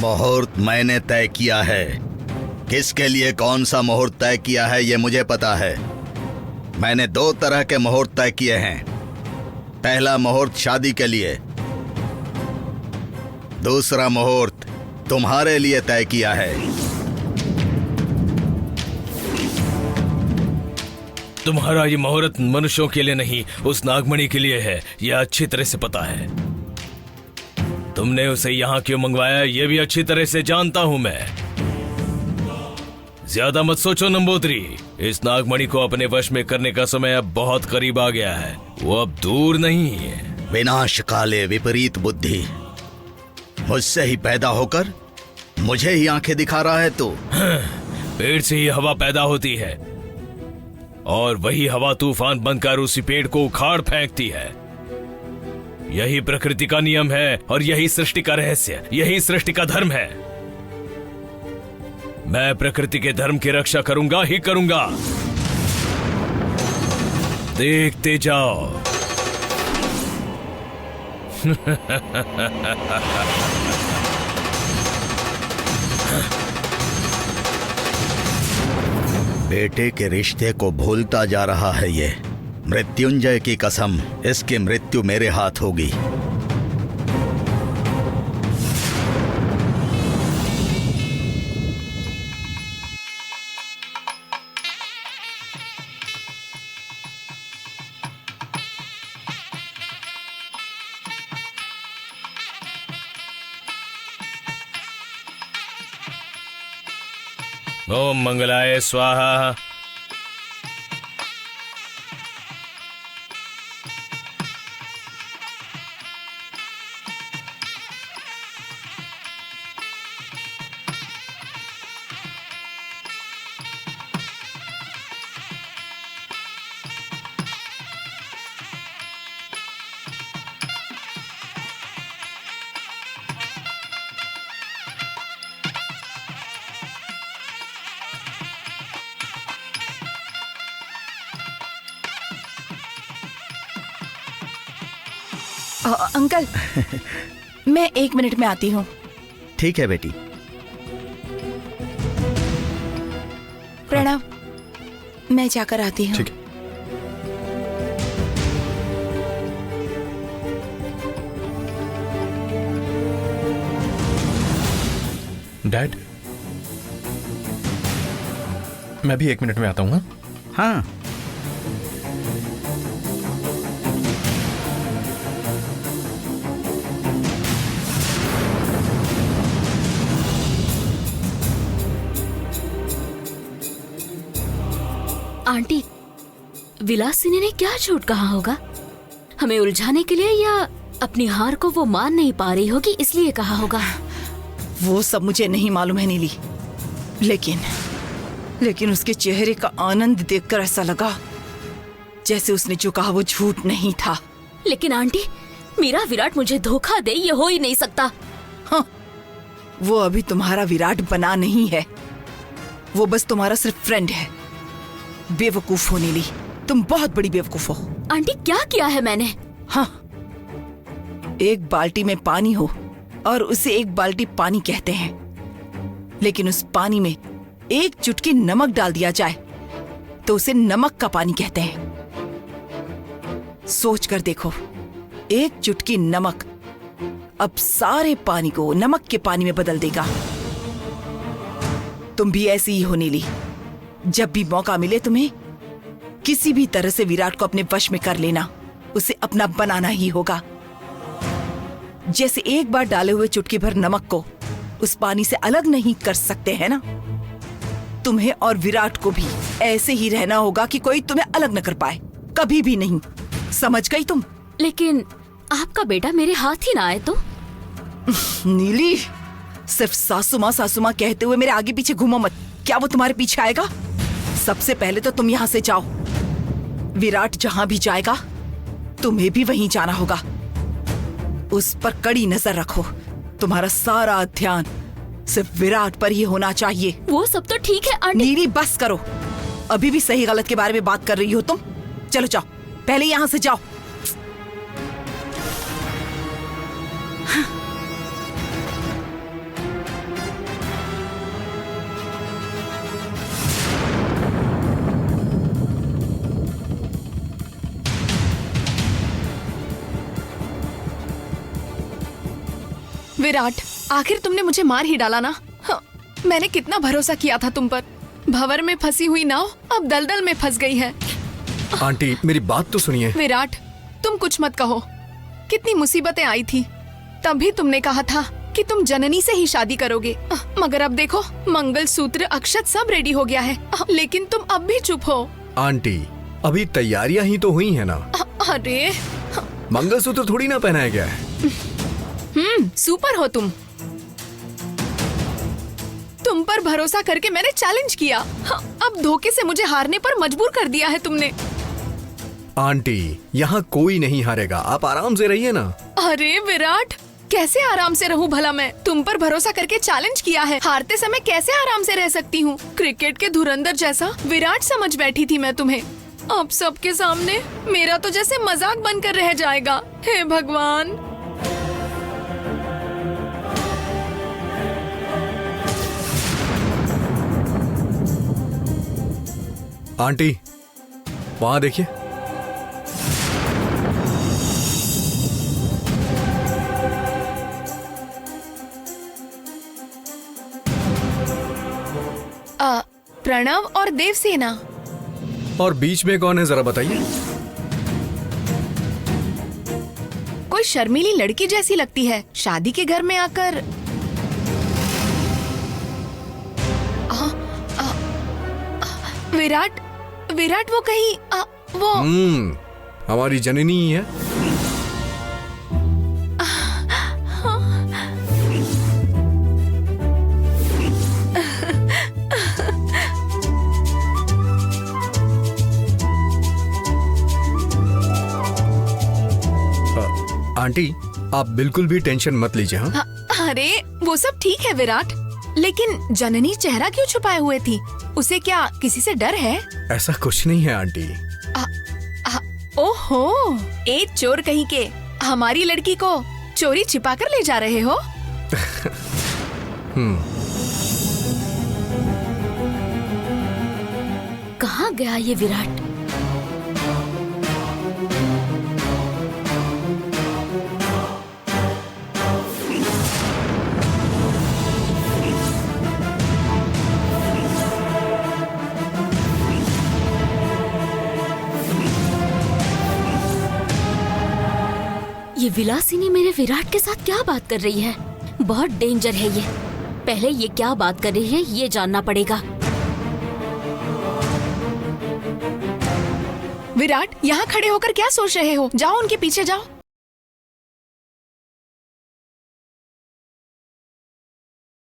मुहूर्त मैंने तय किया है। किसके लिए कौन सा मुहूर्त तय किया है ये मुझे पता है। मैंने 2 तरह के मुहूर्त तय किए हैं। पहला मुहूर्त शादी के लिए, दूसरा मुहूर्त तुम्हारे लिए तय किया है। तुम्हारा ये मुहूर्त मनुष्यों के लिए नहीं, उस नागमणि के लिए है। यह अच्छी तरह से पता है। तुमने उसे यहाँ क्यों मंगवाया ये भी अच्छी तरह से जानता हूं मैं। ज्यादा मत सोचो नंबूदरी, इस नागमणि को अपने वश में करने का समय अब बहुत करीब आ गया है। वो अब दूर नहीं है। विनाश काले विपरीत बुद्धि, मुझसे ही पैदा होकर मुझे ही आंखें दिखा रहा है तू। पेड़ से ही हवा पैदा होती है और वही हवा तूफान बनकर उसी पेड़ को उखाड़ फेंकती है। यही प्रकृति का नियम है और यही सृष्टि का रहस्य, यही सृष्टि का धर्म है। मैं प्रकृति के धर्म की रक्षा करूंगा ही करूंगा। देखते जाओ। बेटे के रिश्ते को भूलता जा रहा है ये। मृत्युंजय की कसम, इसकी मृत्यु मेरे हाथ होगी। ओम मंगलाय स्वाहा। अंकल, मैं 1 मिनट में आती हूँ। ठीक है बेटी। प्रणव, मैं जाकर आती हूँ। ठीक है। डैड, मैं भी 1 मिनट में आता हूँ। हाँ, आंटी, विलासिनी ने क्या झूठ कहा होगा? हमें उलझाने के लिए या अपनी हार को वो मान नहीं पा रही होगी इसलिए कहा होगा। वो सब मुझे नहीं मालूम है नीली, लेकिन उसके चेहरे का आनंद देखकर ऐसा लगा जैसे उसने जो कहा वो झूठ नहीं था। लेकिन आंटी, मेरा विराट मुझे धोखा दे ये हो ही नहीं सकता। हाँ, वो अभी तुम्हारा विराट बना नहीं है। वो बस तुम्हारा सिर्फ फ्रेंड है। बेवकूफ हो नीली, तुम बहुत बड़ी बेवकूफ हो। आंटी, क्या किया है मैंने? हाँ, एक बाल्टी में पानी हो और उसे एक बाल्टी पानी कहते हैं, लेकिन उस पानी में 1 चुटकी नमक डाल दिया जाए तो उसे नमक का पानी कहते हैं। सोच कर देखो, 1 चुटकी नमक अब सारे पानी को नमक के पानी में बदल देगा। तुम भी ऐसी ही हो नीली। जब भी मौका मिले तुम्हें किसी भी तरह से विराट को अपने वश में कर लेना, उसे अपना बनाना ही होगा। जैसे एक बार डाले हुए चुटकी भर नमक को उस पानी से अलग नहीं कर सकते हैं ना, तुम्हें और विराट को भी ऐसे ही रहना होगा कि कोई तुम्हें अलग न कर पाए, कभी भी नहीं। समझ गई तुम? लेकिन आपका बेटा मेरे हाथ ही ना आए तो? नीली, सिर्फ सासू माँ कहते हुए मेरे आगे पीछे घूमो मत। क्या वो तुम्हारे पीछे आएगा? सबसे पहले तो तुम यहाँ से जाओ। विराट जहाँ भी जाएगा तुम्हें भी वहीं जाना होगा। उस पर कड़ी नजर रखो। तुम्हारा सारा ध्यान सिर्फ विराट पर ही होना चाहिए। वो सब तो ठीक है आंटी। नीली, बस करो। अभी भी सही गलत के बारे में बात कर रही हो तुम। चलो जाओ, पहले यहाँ से जाओ। विराट, आखिर तुमने मुझे मार ही डाला ना। हाँ, मैंने कितना भरोसा किया था तुम पर। भंवर में फंसी हुई नाव अब दलदल में फंस गई है। आंटी मेरी बात तो सुनिए। विराट, तुम कुछ मत कहो। कितनी मुसीबतें आई थी, तभी तुमने कहा था कि तुम जननी से ही शादी करोगे। मगर अब देखो, मंगलसूत्र, अक्षत सब रेडी हो गया है, लेकिन तुम अब भी चुप हो। आंटी अभी तैयारियां ही तो हुई है ना। अरे मंगलसूत्र थोड़ी ना पहनाया गया है। सुपर हो तुम पर भरोसा करके मैंने चैलेंज किया। अब धोखे से मुझे हारने पर मजबूर कर दिया है तुमने। आंटी यहाँ कोई नहीं हारेगा, आप आराम से रहिए ना। अरे विराट, कैसे आराम से रहूं भला मैं? तुम पर भरोसा करके चैलेंज किया है, हारते समय कैसे आराम से रह सकती हूँ? क्रिकेट के धुरंधर जैसा विराट समझ बैठी थी मैं तुम्हें। अब सबके सामने मेरा तो जैसे मजाक बनकर रह जाएगा। हे भगवान। आंटी वहां देखिए। प्रणव और देवसेना। और बीच में कौन है जरा बताइए। कोई शर्मीली लड़की जैसी लगती है, शादी के घर में आकर। विराट, विराट वो कहीं वो हमारी जननी ही है। आंटी आप बिल्कुल भी टेंशन मत लीजिए। हाँ, अरे वो सब ठीक है विराट, लेकिन जननी चेहरा क्यों छुपाए हुए थी? उसे क्या किसी से डर है? ऐसा कुछ नहीं है आंटी। ओहो, एक चोर कहीं के हमारी लड़की को चोरी छिपा कर ले जा रहे हो? कहाँ गया ये विराट? ये विलासिनी मेरे विराट के साथ क्या बात कर रही है? बहुत डेंजर है ये। पहले ये क्या बात कर रही है ये जानना पड़ेगा। विराट, यहाँ खड़े होकर क्या सोच रहे हो? जाओ उनके पीछे जाओ।